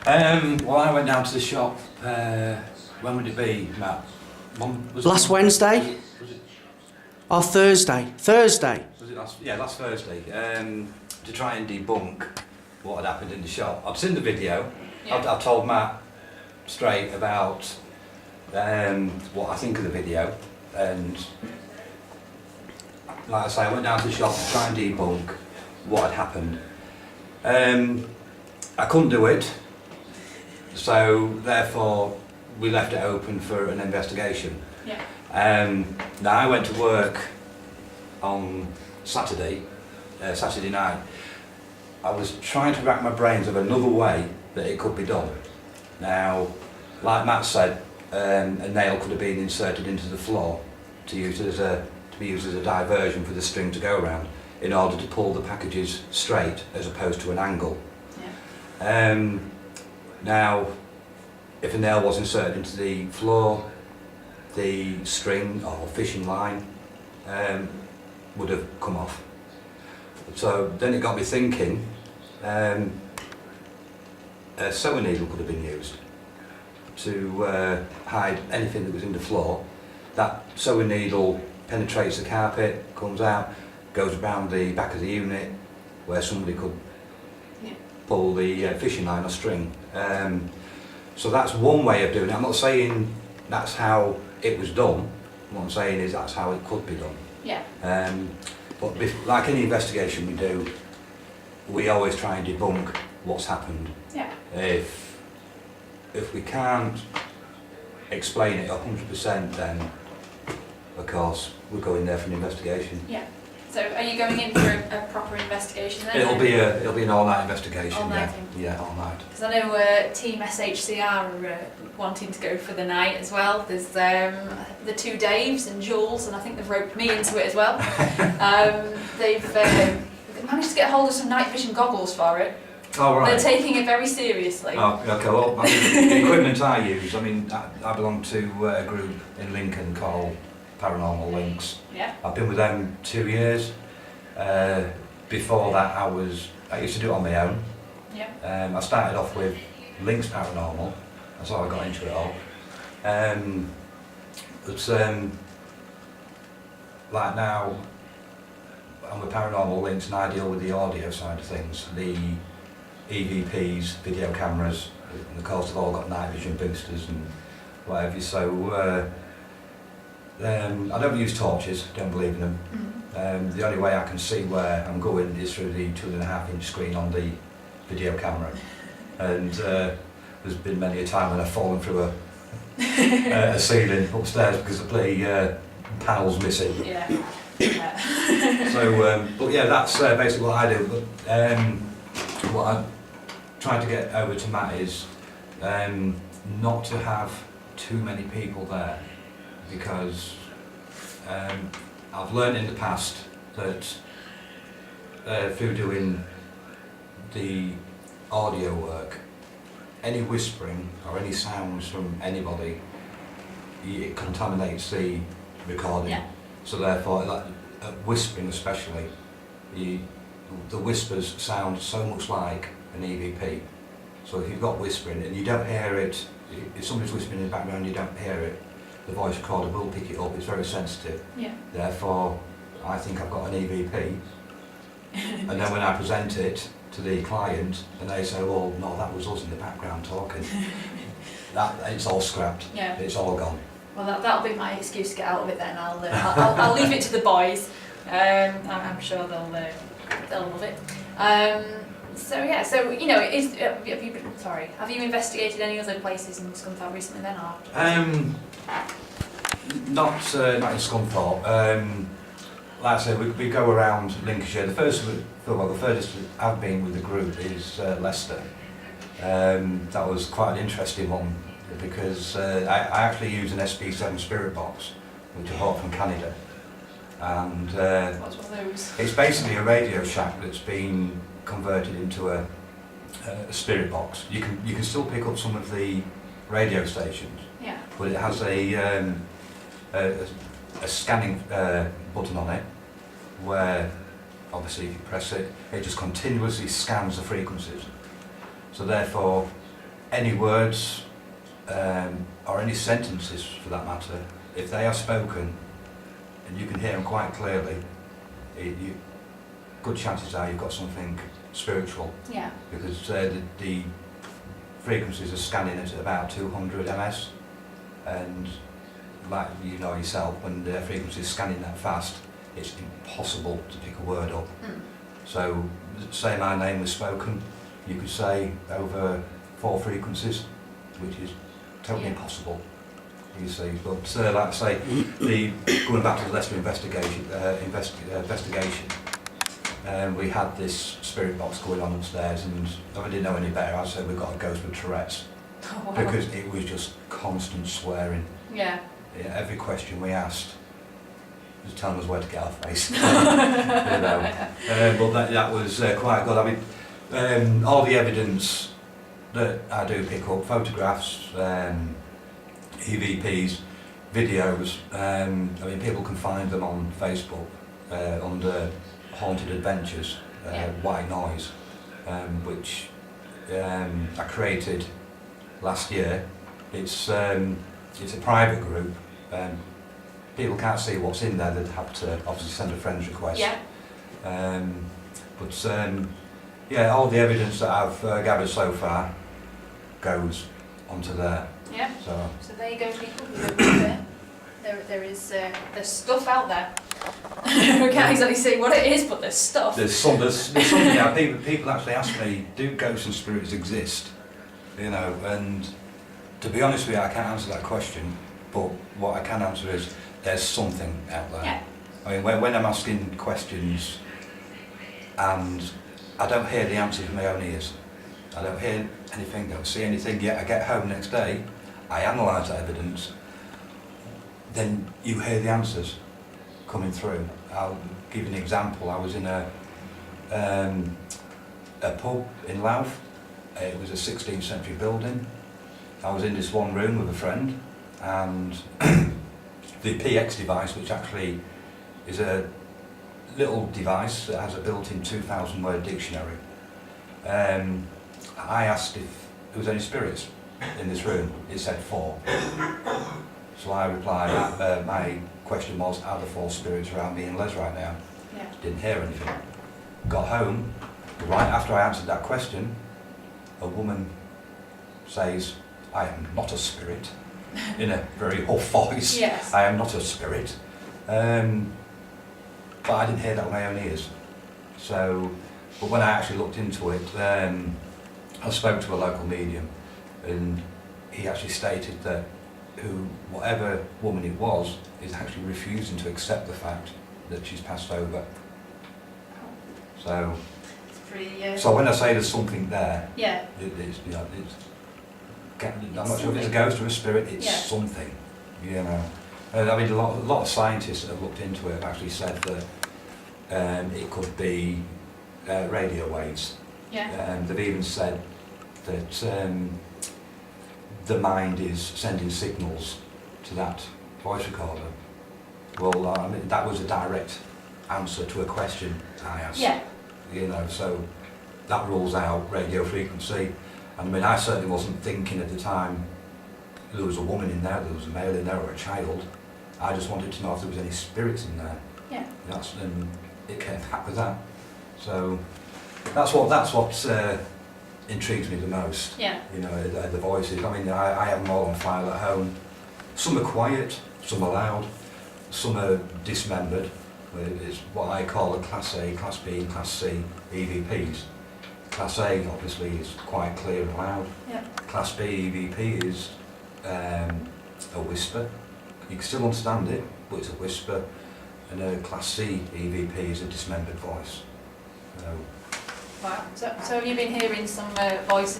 Well, I went down to the shop, when would it be, Matt? Last Wednesday? Was it, Or Thursday? Thursday. was it last Thursday, to try and debunk what had happened in the shop. I'd seen the video, Yeah. I told Matt straight about what I think of the video, and like I say, I went down to the shop to try and debunk what had happened. I couldn't do it, so therefore we left it open for an investigation. Yeah. Now I went to work on Saturday night. I was trying to rack my brains of another way that it could be done. Now, like Matt said, a nail could have been inserted into the floor to be used as a diversion for the string to go around in order to pull the packages straight as opposed to an angle. Yeah. Now, if a nail was inserted into the floor, the string or fishing line would have come off. So then it got me thinking, a sewing needle could have been used to hide anything that was in the floor. That sewing needle penetrates the carpet, comes out, goes around the back of the unit where somebody could pull the fishing line or string. So that's one way of doing it. I'm not saying that's how it was done. What I'm saying is that's how it could be done. Yeah. But like any investigation we do, we always try and debunk what's happened. Yeah. If we can't explain it 100%, then of course we're going there for an investigation. Yeah. So are you going in for a proper investigation then? It'll be an all-night investigation. All night. Yeah, all night. Because I know Team SHCR are wanting to go for the night as well. There's the two Daves and Jules, and I think they've roped me into it as well. They've managed to get hold of some night vision goggles for it. Oh, right. They're taking it very seriously. Oh, okay. Well, the equipment I use, I belong to a group in Lincoln called Paranormal Links. Yeah. I've been with them 2 years. Before that, I used to do it on my own. Yeah. I started off with Links Paranormal. That's how I got into it all. Like now, I'm with Paranormal Links and I deal with the audio side of things, the EVPs, video cameras, and of course they've all got night vision boosters and whatever. So I don't use torches, don't believe in them. Mm. The only way I can see where I'm going is through the 2.5-inch screen on the video camera. And there's been many a time when I've fallen through a ceiling upstairs because the bloody panel's missing. Yeah. Yeah. So, but yeah, that's basically what I do. But what I'm trying to get over to Matt is not to have too many people there, because I've learned in the past that through doing the audio work, any whispering or any sounds from anybody, it contaminates the recording. Yeah. So therefore, like, whispering especially, the whispers sound so much like an EVP. So if you've got whispering and you don't hear it, if somebody's whispering in the background and you don't hear it, the voice recorder will pick it up. It's very sensitive. Yeah. Therefore, I think I've got an EVP. And then when I present it to the client and they say, well, no, that was us in the background talking, it's all scrapped. Yeah. It's all gone. Well, that'll be my excuse to get out of it then. I'll leave it to the boys. I'm sure they'll love it. So yeah, so you know, have you investigated any other places in Scunthorpe recently then, or? Not in Scunthorpe. Like I said, we go around Lincolnshire. The furthest I've been with the group is Leicester. That was quite an interesting one because I actually use an SP7 spirit box, which I bought from Canada. And What's one of those? it's basically a Radio Shack that's been converted into a spirit box. You can still pick up some of the radio stations, Yeah. but it has a scanning button on it, where obviously if you press it, it just continuously scans the frequencies. So therefore, any words or any sentences for that matter, if they are spoken and you can hear them quite clearly, good chances are you've got something spiritual. Yeah. Because the frequencies are scanning at about 200 ms, and like you know yourself, when the frequency is scanning that fast, it's impossible to pick a word up. So, say my name was spoken, you could say over 4 frequencies, which is totally impossible, you see. But like I say, going back to the Leicester investigation, we had this spirit box going on upstairs, and if I didn't know any better, I'd say we've got a ghost with Tourette's. Oh, wow. Because it was just constant swearing. Yeah. Every question we asked was telling us where to get our face. You know. But that was quite good. I mean, all the evidence that I do pick up, photographs, EVPs, videos, I mean, people can find them on Facebook under Haunted Adventures, White Noise, which I created last year. It's a private group. People can't see what's in there, they'd have to obviously send a friend's request. Yeah. Yeah, all the evidence that I've gathered so far goes onto there. Yeah. So there you go, people. There's stuff out there. We can't exactly say what it is, but there's stuff. there's something. Yeah, people actually ask me, do ghosts and spirits exist? You know, and to be honest with you, I can't answer that question. But what I can answer is there's something out there. Yeah. I mean, when I'm asking questions and I don't hear the answers with my own ears, I don't hear anything, don't see anything, yet I get home next day, I analyse that evidence, then you hear the answers coming through. I'll give you an example. I was in a pub in Louth. It was a 16th century building. I was in this one room with a friend, and the PX device, which actually is a little device that has a built-in 2,000 word dictionary. I asked if there was any spirits in this room. It said 4. So I replied, my question was, are there 4 spirits around me and Les right now? Yeah. Didn't hear anything. Got home, right after I answered that question, a woman says, I am not a spirit, in a very huff voice. Yes. I am not a spirit. But I didn't hear that with my own ears. So, but when I actually looked into it, I spoke to a local medium, and he actually stated that whatever woman it was is actually refusing to accept the fact that she's passed over. So, It's pretty. so when I say there's something there, Yeah. I'm not sure if it's a ghost or a spirit. It's something, you know. I mean, a lot of scientists that have looked into it have actually said that it could be radio waves. Yeah. They've even said that the mind is sending signals to that voice recorder. Well, I mean, that was a direct answer to a question I asked. Yeah. You know, so that rules out radio frequency. And I mean, I certainly wasn't thinking at the time there was a woman in there, there was a male in there, or a child. I just wanted to know if there was any spirits in there. Yeah. And it came back with that. So that's what intrigues me the most. Yeah. You know, the voices. I mean, I have them all on file at home. Some are quiet, some are loud, some are dismembered. It's what I call a Class A, Class B, Class C EVPs. Class A obviously is quite clear and loud. Yeah. Class B EVP is a whisper. You can still understand it, but it's a whisper. And a Class C EVP is a dismembered voice. Wow. So have you been hearing some voices